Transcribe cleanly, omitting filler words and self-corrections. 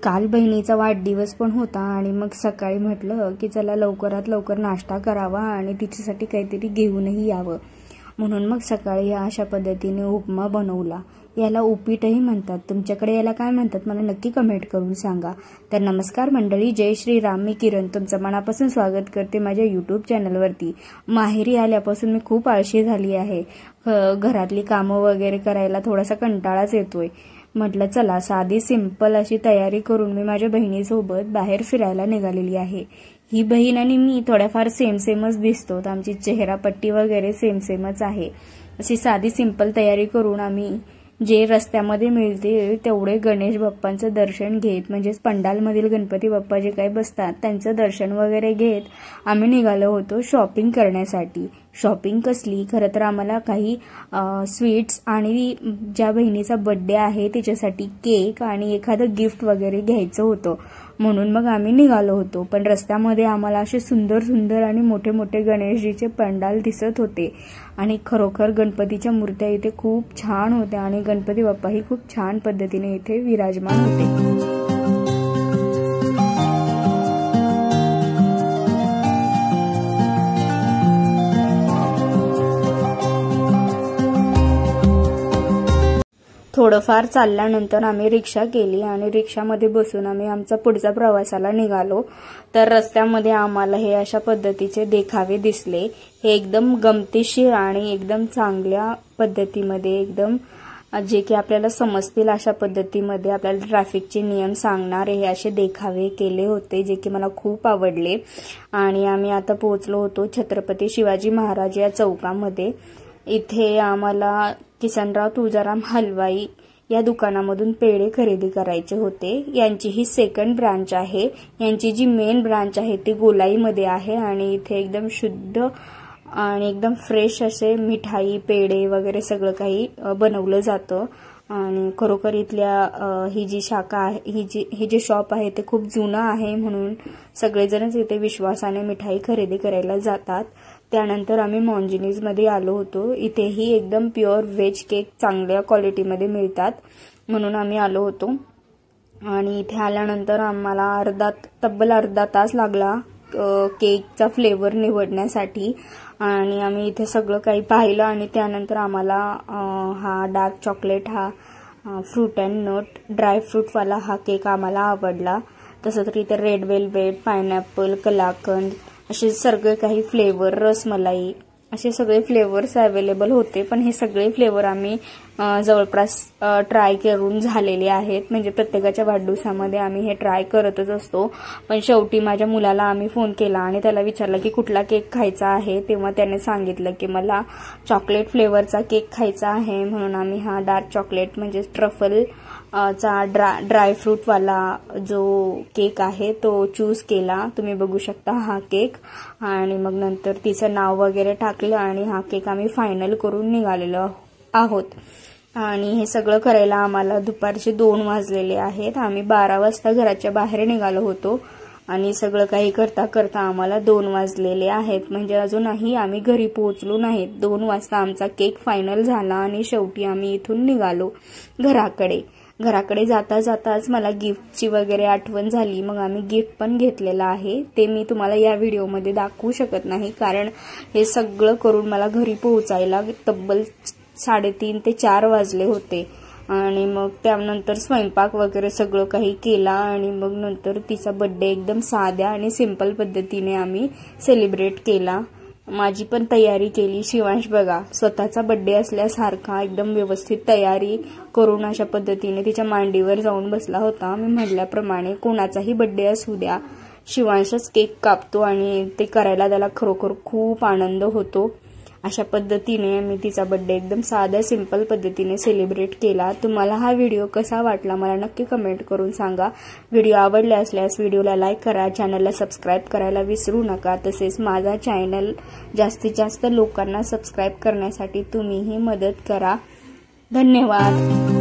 काल बहिणीचा वाढदिवस पण होता आणि मग सकाळी म्हटलं की चला लवकरात लवकर नाश्ता करावा आणि तिच्यासाठी काहीतरी घेऊनही यावं, म्हणून मग सकाळी अशा पद्धतीने उपमा बनवला। याला उपीटही म्हणतात, तुमच्याकडे याला काय म्हणतात मला नक्की कमेंट करून सांगा। तर नमस्कार मंडळी, जय श्रीराम। मी किरण तुमचं मनापासून स्वागत करते माझ्या यूट्यूब चॅनलवरती। माहेरी आल्यापासून मी खूप आळशी झाली आहे, घरातली कामं वगैरे करायला थोडासा कंटाळाच येतोय। म्हटलं चला साधी सिंपल अशी तयारी करून मी माझ्या बहिणीसोबत बाहेर फिरायला निघालेली आहे। ही बहीण आणि मी थोड्याफार सेमच दिसतो, आमची चेहरापट्टी वगैरे सेमच आहे। अशी साधी सिंपल तयारी करून आम्ही जे रस्त्यामध्ये मिळते तेवढे गणेश बाप्पांचं दर्शन घेत, म्हणजे पंडालमधील गणपती बाप्पा जे काही बसतात त्यांचं दर्शन वगैरे घेत आम्ही निघालो होतो शॉपिंग करण्यासाठी। शॉपिंग कसली, खरं तर आम्हाला काही स्वीट्स आणि ज्या बहिणीचा बर्थडे आहे तिच्यासाठी केक आणि एखादं गिफ्ट वगैरे घ्यायचं होतं, म्हणून मग आम्ही निघालो होतो। पण रस्त्यामध्ये आम्हाला असे सुंदर आणि मोठे गणेशजीचे पंडाल दिसत होते आणि खरोखर गणपतीच्या मूर्त्या इथे खूप छान होत्या आणि गणपती बाप्पाही खूप छान पद्धतीने इथे विराजमान होते। थोडंफार चालल्यानंतर आम्ही रिक्षा केली आणि रिक्षामध्ये बसून आम्ही आमचा पुढच्या प्रवासाला निघालो। तर रस्त्यामध्ये आम्हाला हे अशा पद्धतीचे देखावे दिसले, हे एकदम गमतीशीर आणि एकदम चांगल्या पद्धतीमध्ये, एकदम जे की आपल्याला समजतील अशा पद्धतीमध्ये आपल्याला ट्रॅफिकचे नियम सांगणारे हे असे देखावे केले होते, जे की मला खूप आवडले। आणि आम्ही आता पोहोचलो होतो छत्रपती शिवाजी महाराज या चौकामध्ये। इथे आम्हाला किसनराव तुळजाराम हलवाई या दुकानामधून पेढे खरेदी करायचे होते। यांची ही सेकंड ब्रांच आहे, यांची जी मेन ब्रांच आहे ती गोलाईमध्ये आहे आणि इथे एकदम शुद्ध आणि एकदम फ्रेश असे मिठाई पेढे वगैरे सगळं काही बनवलं जातं। आणि खरोखर इथल्या ही जी शाखा आहे, ही जे शॉप आहे ते खूप जुनं आहे, म्हणून सगळेजणच इथे विश्वासाने मिठाई खरेदी करायला जातात। त्यानंतर आम्ही मॉन्जिनीजमध्ये आलो होतो, इथेही एकदम प्युअर व्हेज केक चांगल्या क्वालिटीमध्ये मिळतात, म्हणून आम्ही आलो होतो। आणि इथे आल्यानंतर आम्हाला तब्बल अर्धा तास लागला केकचा फ्लेवर निवडण्यासाठी आणि आम्ही इथे सगळं काही पाहिलं आणि त्यानंतर आम्हाला हा डार्क चॉकलेट, हा फ्रूट अँड नट ड्रायफ्रूटवाला हा केक आम्हाला आवडला। तसं तर इथे रेड वेल्वेट, पायनॅपल, कलाकंद असे सगळे काही फ्लेवर, रसमलाई असे सगळे फ्लेवर्स अवेलेबल होते। पण हे सगळे फ्लेवर आम्ही जवळपास ट्राय करून झालेले आहेत, म्हणजे प्रत्येकाच्या वाढदिवसामध्ये आम्ही हे ट्राय करतच असतो। पण शेवटी माझ्या मुलाला आम्ही फोन केला आणि त्याला विचारलं की कुठला केक खायचा आहे, तेव्हा त्याने सांगितलं की मला चॉकलेट फ्लेवरचा केक खायचा आहे, म्हणून आम्ही हा डार्क चॉकलेट म्हणजे ट्रफल चा ड्रायफ्रूटवाला जो केक आहे तो चूज केला। तुम्ही बघू शकता हा केक, आणि मग नंतर तिचं नाव वगैरे टाकलं आणि हा केक आम्ही फायनल करून निघालेलो आहोत। आणि हे सगळं करायला आम्हाला दुपारचे 2 वाजलेले आहेत। आम्ही 12 वाजता घराच्या बाहेर निघालो होतो आणि सगळं काही करता करता आम्हाला 2 वाजलेले आहेत, म्हणजे अजूनही आम्ही घरी पोहोचलो नाहीत। 2 वाजता आमचा केक फायनल झाला आणि शेवटी आम्ही इथून निघालो घराकडे जाताच मला गिफ्टची वगैरे आठवण झाली, मग आम्ही गिफ्ट पण घेतलेलं आहे, ते मी तुम्हाला या व्हिडिओमध्ये दाखवू शकत नाही, कारण हे सगळं करून मला घरी पोहोचायला तब्बल 3:30 ते 4 वाजले होते। आणि मग त्यानंतर स्वयंपाक वगैरे सगळं काही केला आणि मग नंतर तिचा बर्थडे एकदम साध्या आणि सिंपल पद्धतीने आम्ही सेलिब्रेट केला। माझी पण तयारी केली। शिवांश बघा स्वतःचा बर्थडे असल्यासारखा एकदम व्यवस्थित तयारी करून अशा पद्धतीने तिच्या मांडीवर जाऊन बसला होता। मी म्हटल्याप्रमाणे कोणाचाही बर्थडे असू द्या, शिवांशच केक कापतो आणि ते करायला त्याला खरोखर खूप आनंद होतो। अशा पद्धतीने मी तिचा बर्थडे एकदम साध्या सिंपल पद्धतीने सेलिब्रेट केला। तुम्हाला हा व्हिडिओ कसा वाटला मला नक्की कमेंट करून सांगा। व्हिडिओ आवडला असल्यास व्हिडिओला लाईक करा, चॅनलला सबस्क्राईब करायला विसरू नका। तसेच माझा चॅनल जास्तीत जास्त लोकांना सबस्क्राईब करण्यासाठी तुम्हीही मदत करा। धन्यवाद।